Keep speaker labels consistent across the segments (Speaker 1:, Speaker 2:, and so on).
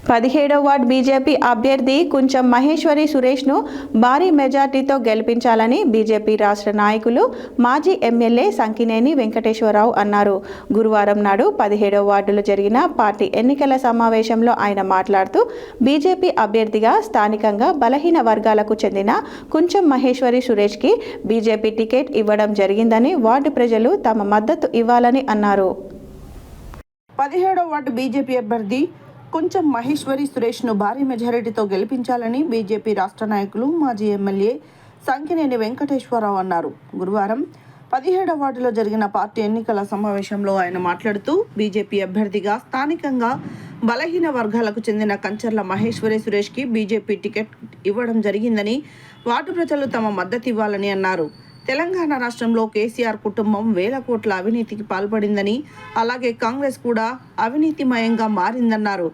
Speaker 1: 17వ ward BJP అభ్యర్థి కుంచం మహేశ్వరి సురేష్ను భారీ మెజార్టీతో గెలిపించాలని బీజేపీ రాష్ట్ర నాయకులు మాజీ ఎమ్మెల్యే సంకినేని వెంకటేశ్వరరావు అన్నారు. గురువారం నాడు 17వ వార్డులో జరిగిన పార్టీ ఎన్నికల సమావేశంలో ఆయన మాట్లాడుతూ బీజేపీ అభ్యర్థిగా స్థానికంగా బలహీన వర్గాలకు చెందిన కుంచం మహేశ్వరి సురేష్కి బీజేపీ టికెట్ ఇవ్వడం జరిగిందని, వార్డు ప్రజలు తమ మద్దతు ఇవ్వాలని అన్నారు.
Speaker 2: 17వ వార్డు బీజేపీ అభ్యర్థి కుంచం మహేశ్వరి సురేష్ను భారీ మెజారిటీతో గెలిపించాలని బీజేపీ రాష్ట్ర నాయకులు మాజీ ఎమ్మెల్యే సంకినేని వెంకటేశ్వరరావు అన్నారు. గురువారం 17వ వార్డులో జరిగిన పార్టీ ఎన్నికల సమావేశంలో ఆయన మాట్లాడుతూ బీజేపీ అభ్యర్థిగా స్థానికంగా బలహీన వర్గాలకు చెందిన కంచర్ల మహేశ్వరి సురేష్కి బీజేపీ టికెట్ ఇవ్వడం జరిగిందని, వార్డు ప్రజలు తమ మద్దతు ఇవ్వాలని అన్నారు. తెలంగాణ రాష్ట్రంలో కేసీఆర్ కుటుంబం వేల కోట్ల అవినీతికి పాల్పడిందని, అలాగే కాంగ్రెస్ కూడా అవినీతిమయంగా మారిందన్నారు.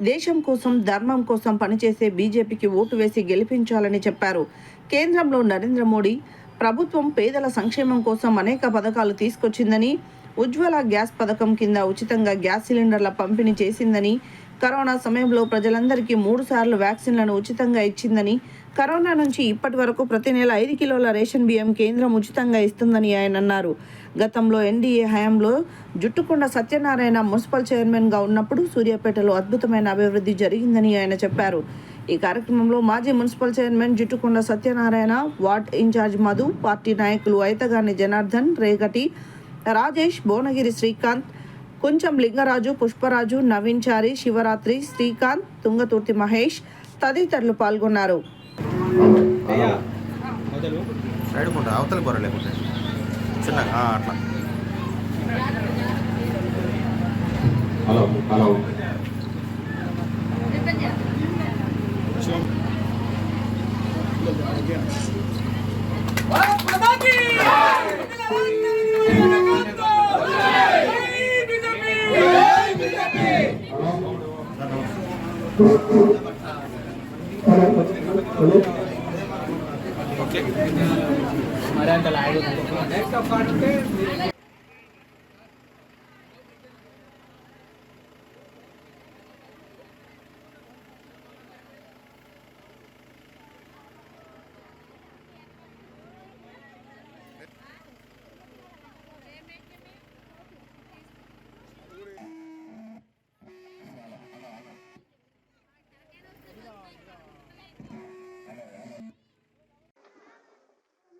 Speaker 2: దేశం కోసం, ధర్మం కోసం పనిచేసే బీజేపీకి ఓటు వేసి గెలిపించాలని చెప్పారు. కేంద్రంలో నరేంద్ర మోడీ ప్రభుత్వం పేదల సంక్షేమం కోసం అనేక పథకాలు తీసుకొచ్చిందని, ఉజ్వల గ్యాస్ పథకం కింద ఉచితంగా గ్యాస్ సిలిండర్ల పంపిణీ చేసిందని, కరోనా సమయంలో ప్రజలందరికీ 3 సార్లు వ్యాక్సిన్లను ఉచితంగా ఇచ్చిందని, కరోనా నుంచి ఇప్పటి వరకు ప్రతి నెల 5 కిలోల రేషన్ బియ్యం కేంద్రం ఉచితంగా ఇస్తుందని ఆయన అన్నారు. గతంలో ఎన్డీఏ హయాంలో జుట్టుకొండ సత్యనారాయణ మున్సిపల్ చైర్మన్గా ఉన్నప్పుడు సూర్యాపేటలో అద్భుతమైన అభివృద్ధి జరిగిందని ఆయన చెప్పారు. ఈ కార్యక్రమంలో మాజీ municipal chairman Juttukonda Satyanarayana, ward incharge Madhu, party నాయకులు ఐతగాని జనార్దన్, రేగటి రాజేష్, భువనగిరి శ్రీకాంత్, కుంచం లింగరాజు, పుష్పరాజు, నవీన్ చారి, శివరాత్రి, శ్రీకాంత్, తుంగతుర్తి మహేష్ తదితరులు పాల్గొన్నారు.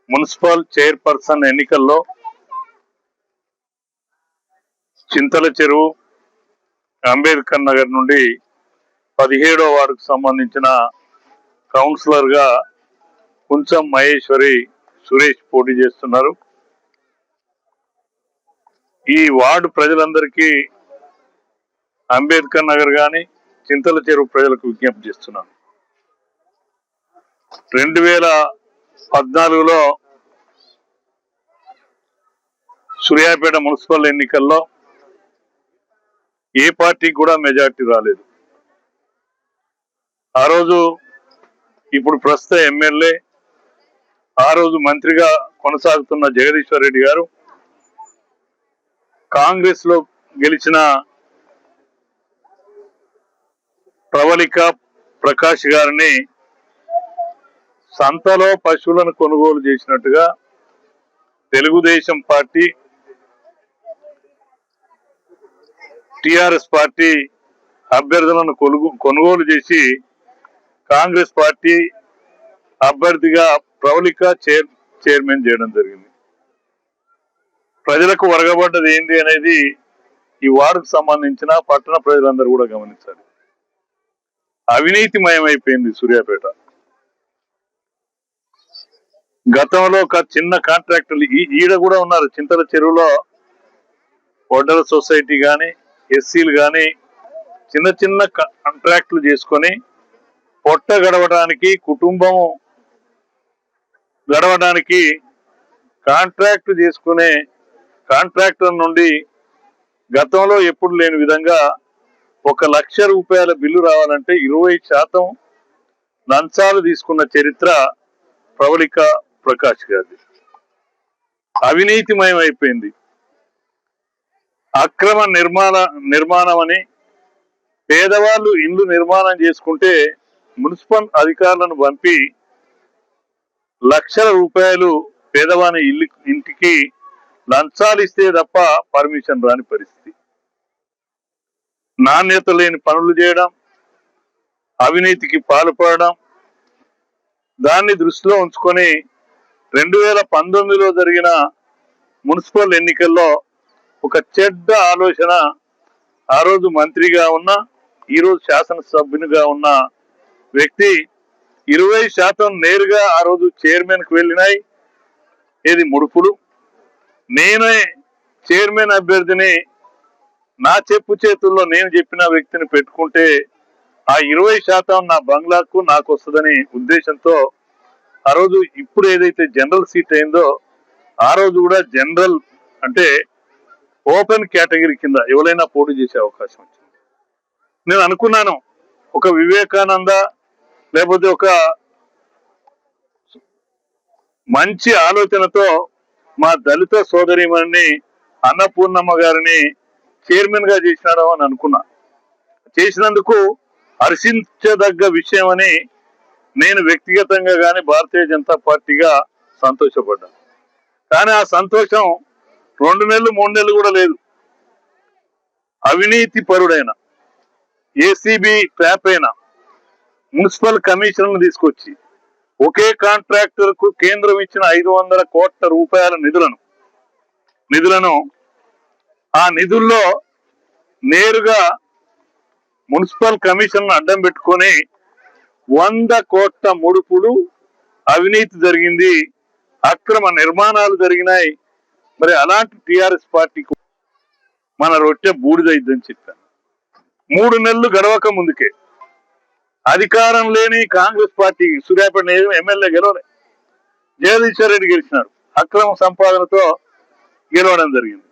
Speaker 3: మున్సిపల్ చైర్పర్సన్ ఎన్నికల్లో చింతల చెరువు అంబేద్కర్ నగర్ నుండి 17వ వార్డుకు సంబంధించిన కౌన్సిలర్ గా కుంచం మహేశ్వరి సురేష్ పోటీ చేస్తున్నారు. ఈ వార్డు ప్రజలందరికీ అంబేద్కర్ నగర్ గాని చింతల చెరువు ప్రజలకు విజ్ఞప్తి చేస్తున్నాను. 2014లో సూర్యాపేట మున్సిపల్ ఎన్నికల్లో ఏ పార్టీకి కూడా మెజార్టీ రాలేదు. ఆ రోజు ఇప్పుడు ప్రస్తుత ఎమ్మెల్యే, ఆ రోజు మంత్రిగా కొనసాగుతున్న జగదీశ్వర్ రెడ్డి గారు కాంగ్రెస్ లో గెలిచిన ప్రవళిక ప్రకాష్ గారిని సంతలో పశువులను కొనుగోలు చేసినట్టుగా తెలుగుదేశం పార్టీ, టిఆర్ఎస్ పార్టీ అభ్యర్థులను కొనుగోలు చేసి కాంగ్రెస్ పార్టీ అభ్యర్థిగా ప్రవళిక చైర్మన్ చేయడం జరిగింది. ప్రజలకు వరగబడ్డది ఏంటి అనేది ఈ వార్డుకు సంబంధించిన పట్టణ ప్రజలందరూ కూడా గమనించాలి. అవినీతిమయమైపోయింది సూర్యాపేట. గతంలో ఒక చిన్న కాంట్రాక్టర్లు ఈడ కూడా ఉన్నారు. చింతల చెరువులో వడ్డల సొసైటీ కానీ, ఎస్సీలు కానీ చిన్న చిన్న కాంట్రాక్టులు చేసుకొని పొట్ట గడవడానికి, కుటుంబం గడవడానికి కాంట్రాక్ట్ చేసుకునే కాంట్రాక్టర్ నుండి గతంలో ఎప్పుడు లేని విధంగా 1 లక్ష రూపాయల బిల్లు రావాలంటే 20% లంచాలు తీసుకున్న చరిత్ర ప్రవళిక ప్రకాష్ గారిది. అవినీతిమయం అయిపోయింది. అక్రమ నిర్మాణం అని పేదవాళ్ళు ఇల్లు నిర్మాణం చేసుకుంటే మున్సిపల్ అధికారులను పంపి లక్షల రూపాయలు పేదవాని ఇంటికి లంచాలు ఇస్తే తప్ప పర్మిషన్ రాని పరిస్థితి. నాణ్యత లేని పనులు చేయడం, అవినీతికి పాల్పడడం, దాన్ని దృష్టిలో ఉంచుకొని 2019లో జరిగిన మున్సిపల్ ఎన్నికల్లో ఒక చెడ్డ ఆలోచన ఆ రోజు మంత్రిగా ఉన్న, ఈరోజు శాసనసభ్యునిగా ఉన్న వ్యక్తి 20% నేరుగా ఆ రోజు చైర్మన్ కు వెళ్ళినాయి. ఏది ముడుపులు. నేనే చైర్మన్ అభ్యర్థిని, నా చెప్పు చేతుల్లో నేను చెప్పిన వ్యక్తిని పెట్టుకుంటే ఆ 20% నా బంగ్లాకు నాకు వస్తుందని ఉద్దేశంతో ఆ రోజు ఇప్పుడు ఏదైతే జనరల్ సీట్ అయిందో ఆ రోజు కూడా జనరల్ అంటే ఓపెన్ కేటగిరీ కింద ఎవరైనా పోటీ చేసే అవకాశం వచ్చింది. నేను అనుకున్నాను ఒక వివేకానంద లేకపోతే ఒక మంచి ఆలోచనతో మా దళిత సోదరిమణిని అన్నపూర్ణమ్మ గారిని చైర్మన్ గా చేసినాడు అని అనుకున్నా. చేసినందుకు హర్షించదగ్గ విషయం అని నేను వ్యక్తిగతంగా కానీ భారతీయ జనతా పార్టీగా సంతోషపడ్డాను. కానీ ఆ సంతోషం 2 నెలలు 3 నెలలు కూడా లేదు. అవినీతి పరుడైన ఏసీబీ ట్రాప్ అయిన మున్సిపల్ కమిషనర్ను తీసుకొచ్చి ఒకే కాంట్రాక్టర్ కు కేంద్రం ఇచ్చిన 500 కోట్ల రూపాయల నిధులను ఆ నిధుల్లో నేరుగా మున్సిపల్ కమిషన్ అడ్డం పెట్టుకొని 100 కోట్ల ముడుపులు అవినీతి జరిగింది, అక్రమ నిర్మాణాలు జరిగినాయి. మరి అలాంటి టిఆర్ఎస్ పార్టీకి మన రొట్టె బూడిదైద్దని చెప్పాను. 3 నెలలు గడవక ముందుకే అధికారం లేని కాంగ్రెస్ పార్టీ సూర్యాపేట ఎమ్మెల్యే గెలవలే, జగదీశ్వర్ రెడ్డి గెలిచినాడు, అక్రమ సంపాదనతో గెలవడం జరిగింది.